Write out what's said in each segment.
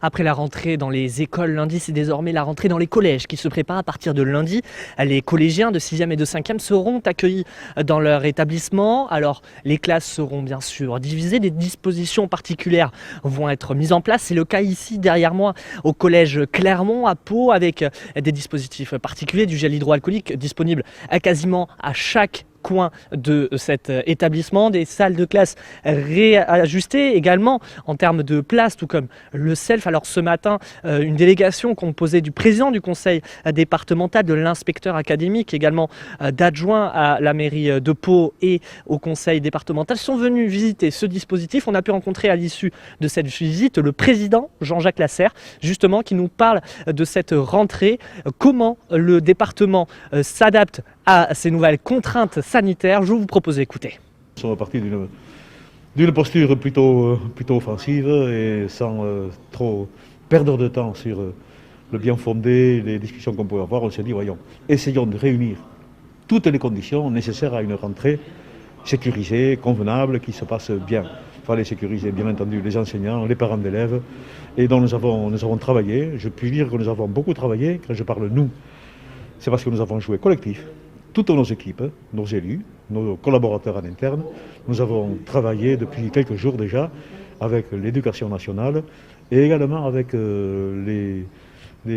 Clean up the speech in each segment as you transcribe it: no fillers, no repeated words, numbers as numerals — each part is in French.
Après la rentrée dans les écoles lundi, c'est désormais la rentrée dans les collèges qui se prépare à partir de lundi. Les collégiens de 6e et de 5e seront accueillis dans leur établissement. Alors les classes seront bien sûr divisées, des dispositions particulières vont être mises en place. C'est le cas ici derrière moi au collège Clermont à Pau avec des dispositifs particuliers, du gel hydroalcoolique disponible à quasiment à chaque coin de cet établissement, des salles de classe réajustées également en termes de place, tout comme le self. Alors ce matin, une délégation composée du président du conseil départemental, de l'inspecteur académique, également d'adjoints à la mairie de Pau et au conseil départemental sont venus visiter ce dispositif. On a pu rencontrer à l'issue de cette visite le président Jean-Jacques Lasserre, justement, qui nous parle de cette rentrée, comment le département s'adapte à ces nouvelles contraintes sanitaires. Je vous propose d'écouter. Nous sommes partis d'une posture plutôt offensive et sans trop perdre de temps sur le bien fondé, les discussions qu'on pouvait avoir. On s'est dit, voyons, essayons de réunir toutes les conditions nécessaires à une rentrée sécurisée, convenable, qui se passe bien. Il fallait sécuriser bien entendu les enseignants, les parents d'élèves, et dont nous avons travaillé. Je puis dire que nous avons beaucoup travaillé. Quand je parle nous, c'est parce que nous avons joué collectif. Toutes nos équipes, nos élus, nos collaborateurs en interne, nous avons travaillé depuis quelques jours déjà avec l'éducation nationale et également avec les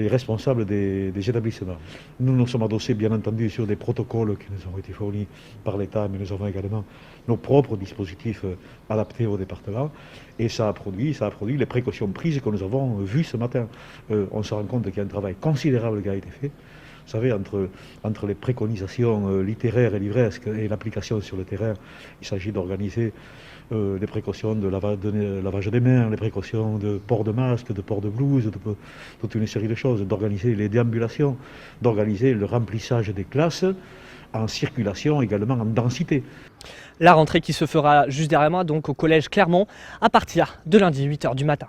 responsables des établissements. Nous nous sommes adossés bien entendu sur des protocoles qui nous ont été fournis par l'État, mais nous avons également nos propres dispositifs adaptés au département. Et ça a produit les précautions prises que nous avons vues ce matin. On se rend compte qu'il y a un travail considérable qui a été fait. Vous savez, entre les préconisations littéraires et livresques et l'application sur le terrain, il s'agit d'organiser les précautions de lavage des mains, les précautions de port de masque, de port de blouse, toute une série de choses, d'organiser les déambulations, d'organiser le remplissage des classes en circulation, également en densité. La rentrée qui se fera juste derrière moi, donc au collège Clermont, à partir de lundi 8h du matin.